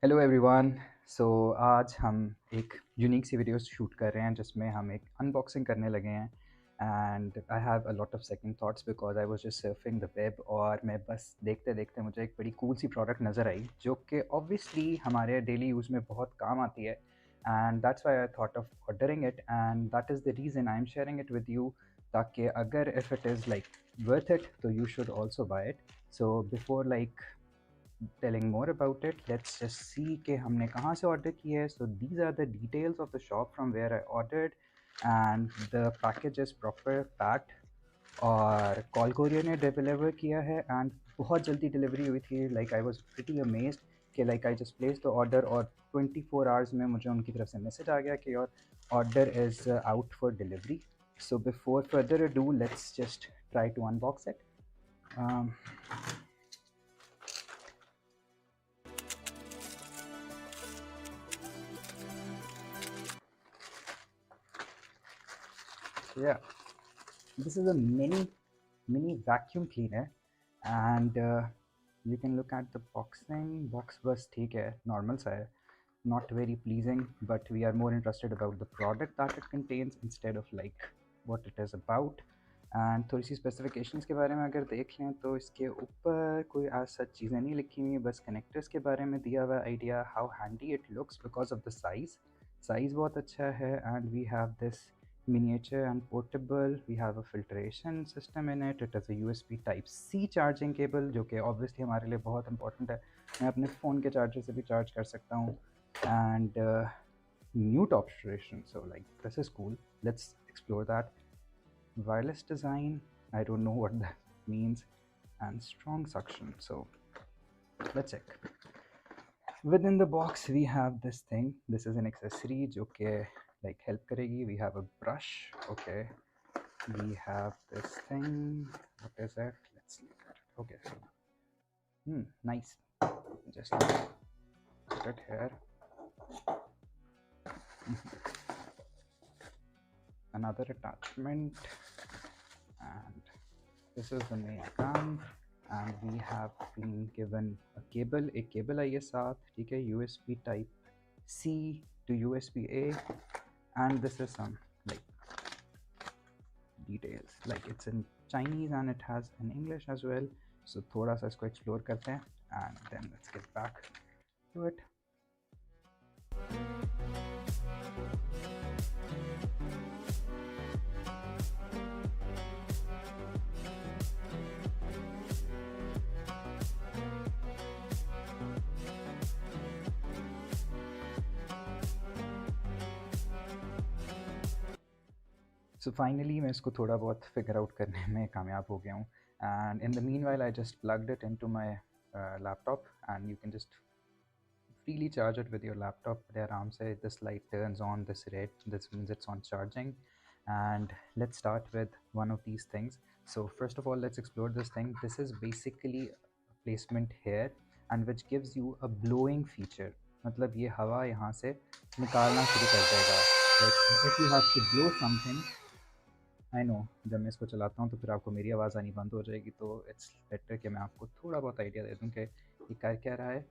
Hello everyone. सो आज हम एक यूनिक सी वीडियो शूट कर रहे हैं जिसमें हम एक अनबॉक्सिंग करने लगे हैं। And I have a lot of second thoughts because I was just surfing the web और मैं बस देखते देखते मुझे एक बड़ी कूल सी प्रोडक्ट नज़र आई जो कि ऑब्वियसली हमारे डेली यूज़ में बहुत काम आती है। And that's why I thought of ordering it and that is the reason I am sharing it with you, ताकि अगर if it is like worth it तो you should also buy it. So before like telling more about it, let's just see कि हमने कहाँ से order किया है. So these are the details of the shop from where I ordered, and the package is proper packed और call courier ने deliver किया है एंड बहुत जल्दी डिलीवरी हुई थी. Like I was pretty amazed कि like I just place the order और 24 आवर्स में मुझे उनकी तरफ से मैसेज आ गया कि your order is out for delivery. So before further ado let's just try to unbox it. Yeah, this is a mini vacuum cleaner and you can look at the box बस ठीक है, normal सा है, not very pleasing, but we are more interested about the product that it contains instead of like what it is about. And थोड़ी सी specifications के बारे में अगर देख लें तो इसके ऊपर कोई आज सच चीज़ें नहीं लिखी हुई, बस कनेक्टर्स के बारे में दिया हुआ idea, how handy it looks because of the size बहुत अच्छा है. And we have this miniature and portable. We have a filtration system in it. It is a USB type C charging cable जो कि obviously हमारे लिए बहुत important है. मैं अपने फ़ोन के चार्जर से भी चार्ज कर सकता हूँ. And new top station, so like this is cool. Let's explore that. Wireless design, I don't know what that means. And strong suction, so let's check. Within the box we have this thing. This is an accessory जो कि like help करेगी. We have a brush. Okay, we have this thing. What is it? Let's look at it. Okay, so nice. Just put it here. Another attachment, and this is the main gun. And we have been given a cable. एक cable आई है साथ, ठीक है, USB type C to USB A. And this is some like details, like it's in Chinese and it has in English as well. So थोड़ा सा इसको explore करते हैं and then let's get back to it. So finally मैं इसको थोड़ा बहुत figure out करने में कामयाब हो गया हूँ. And in the meanwhile I just plugged it into my laptop and you can just freely charge it with your laptop. बड़े आराम से this light turns on, this red, this means it's on charging. And let's start with one of these things. So first of all, let's explore this thing. This is basically a placement here and which gives you a blowing feature. मतलब ये हवा यहाँ से निकालना शुरू कर देगा. Like if you have to blow something, I know जब मैं इसको चलाता हूँ तो फिर आपको मेरी आवाज़ आनी बंद हो जाएगी, तो इट्स बेटर कि मैं आपको थोड़ा बहुत आइडिया दे दूँ कि ये कर क्या रहा है.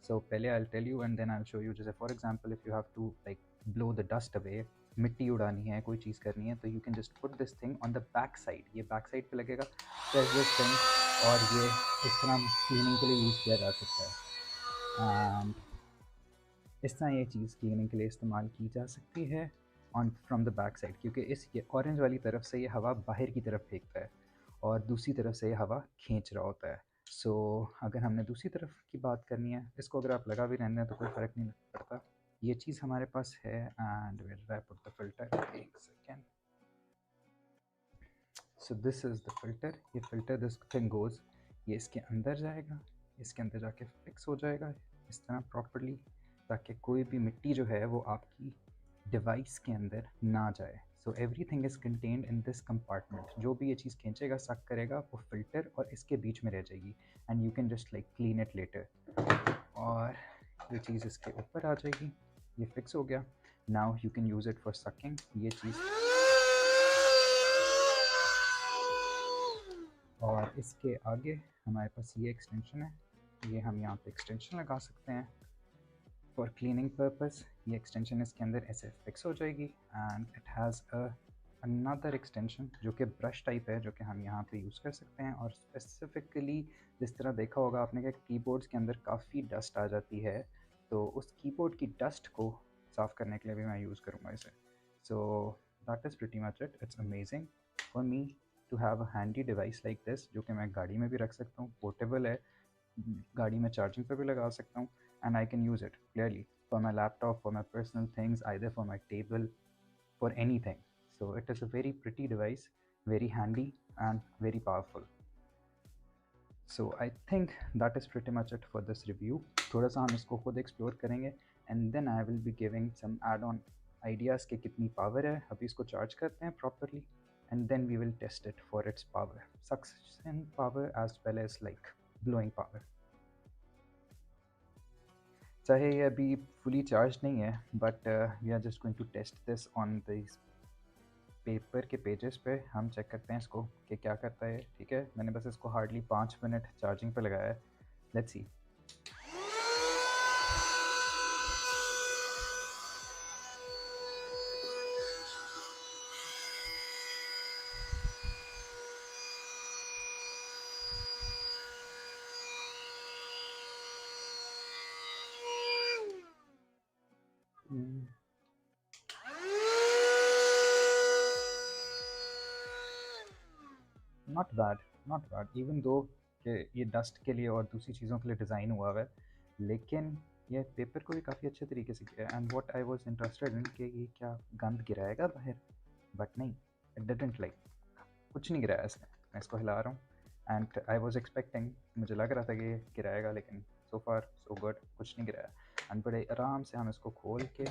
सो पहले I tell you and then I show you. जैसे for example if you have to like blow the dust away, मिट्टी उड़ानी है, कोई चीज़ करनी है, तो you can just put this thing on the back side. ये बैक साइड पे लगेगा, प्रेस दिस थिंग, और ये इस तरह क्लीनिंग के लिए यूज़ किया जा सकता है. एंड इस तरह ये चीज़ क्लीनिंग के लिए इस्तेमाल की जा सकती है on from the back side, क्योंकि इस ये ऑरेंज वाली तरफ से ये हवा बाहर की तरफ फेंकता है और दूसरी तरफ से ये हवा खींच रहा होता है. सो अगर हमने दूसरी तरफ की बात करनी है, इसको अगर आप लगा भी रहने हैं तो कोई फ़र्क नहीं पड़ता. ये चीज़ हमारे पास है. And where I put the filter, एक second. So this is the filter. ये फिल्टर दिस थिंग गोज़, ये इसके अंदर जाएगा, इसके अंदर जाके फिक्स हो जाएगा इस तरह प्रॉपरली, ताकि कोई भी मिट्टी जो है वो आपकी डिवाइस के अंदर ना जाए. So everything is contained in this compartment. जो भी ये चीज़ खींचेगा, सक करेगा, वो फिल्टर और इसके बीच में रह जाएगी. And you can just like clean it later. और ये चीज़ इसके ऊपर आ जाएगी. ये फिक्स हो गया. Now you can use it for sucking. ये चीज़, और इसके आगे हमारे पास ये एक्सटेंशन है. ये हम यहाँ पे एक्सटेंशन लगा सकते हैं फॉर क्लीनिंग पर्पस ये एक्सटेंशन इसके अंदर ऐसे फिक्स हो जाएगी and it has another extension जो कि ब्रश टाइप है, जो कि हम यहाँ पे यूज़ कर सकते हैं। और स्पेसिफिकली जिस तरह देखा होगा आपने कि कीबोर्ड्स के अंदर काफ़ी डस्ट आ जाती है, तो उस कीबोर्ड की डस्ट को साफ़ करने के लिए भी मैं यूज़ करूँगा इसे। So that is pretty much it. It's amazing for me to have a handy device like this, जो कि मैं गाड़ी में भी रख सकता हूँ, पोर्टेबल है, गाड़ी में चार्जिंग पे भी लगा सकता हूँ, and I can use it clearly for my laptop, for my personal things, either for my table, for any thing. So it is a very pretty device, very handy and very powerful. So I think that is pretty much it for this review. थोड़ा सा हम इसको खुद explore करेंगे and then I will be giving some add-on ideas कि कितनी power है. अभी इसको चार्ज करते हैं properly and then we will test it for its power, suction power as well as like blowing power. चाहे ये अभी fully charged नहीं है, but we are just going to test this on these paper के pages पे. हम check करते हैं इसको कि क्या करता है. ठीक है, मैंने बस इसको हार्डली 5 मिनट चार्जिंग पे लगाया है. Let's see. Not bad, not bad, even though कि ये डस्ट के लिए और दूसरी चीज़ों के लिए डिज़ाइन हुआ हुआ है, लेकिन ये पेपर को भी काफ़ी अच्छे तरीके से किया है. And what I was interested in कि ये क्या गंद गिराएगा बाहर, बट नहीं, इट डिडंट. लाइक कुछ नहीं गिराया इसने. मैं इसको हिला रहा हूँ एंड आई वाज एक्सपेक्टिंग, मुझे लग रहा था कि ये गिराएगा, लेकिन सो फार सो गुड, कुछ नहीं गिराया. एंड बड़े आराम से हम इसको खोल के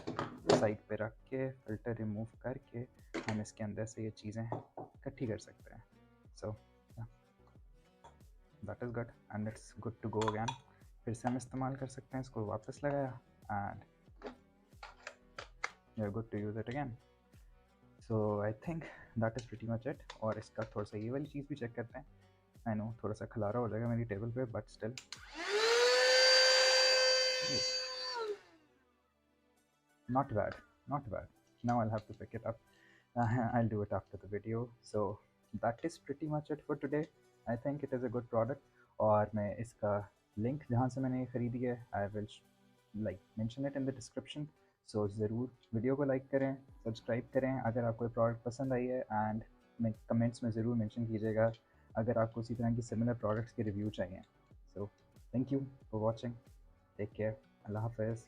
साइड पे रख के फ़िल्टर रिमूव करके हम इसके अंदर से ये चीज़ें इकट्ठी कर सकते हैं. So that is good and it's good to go again. फिर से हम इस्तेमाल कर सकते हैं इसको. वापस लगाया and you are good to use it again. So I think that is pretty much it. और इसका थोड़ा सा ये वाली चीज़ भी चेक करते हैं. आई नो थोड़ा सा खलारा हो जाएगा मेरी टेबल पे, but still not bad, not bad. Now I'll have to pick it up. I'll do it after the video. So that is pretty much it for today. I think it is a good product. और मैं इसका link जहाँ से मैंने ख़रीदी है I will like mention it in the description. So ज़रूर video को लाइक करें, सब्सक्राइब करें अगर आपको ये प्रोडक्ट पसंद आई है, एंड मैं कमेंट्स में ज़रूर मेंशन कीजिएगा अगर आपको इसी तरह की सिमिलर प्रोडक्ट्स के रिव्यू चाहिए. So thank you for watching. Take care. Allah Hafiz.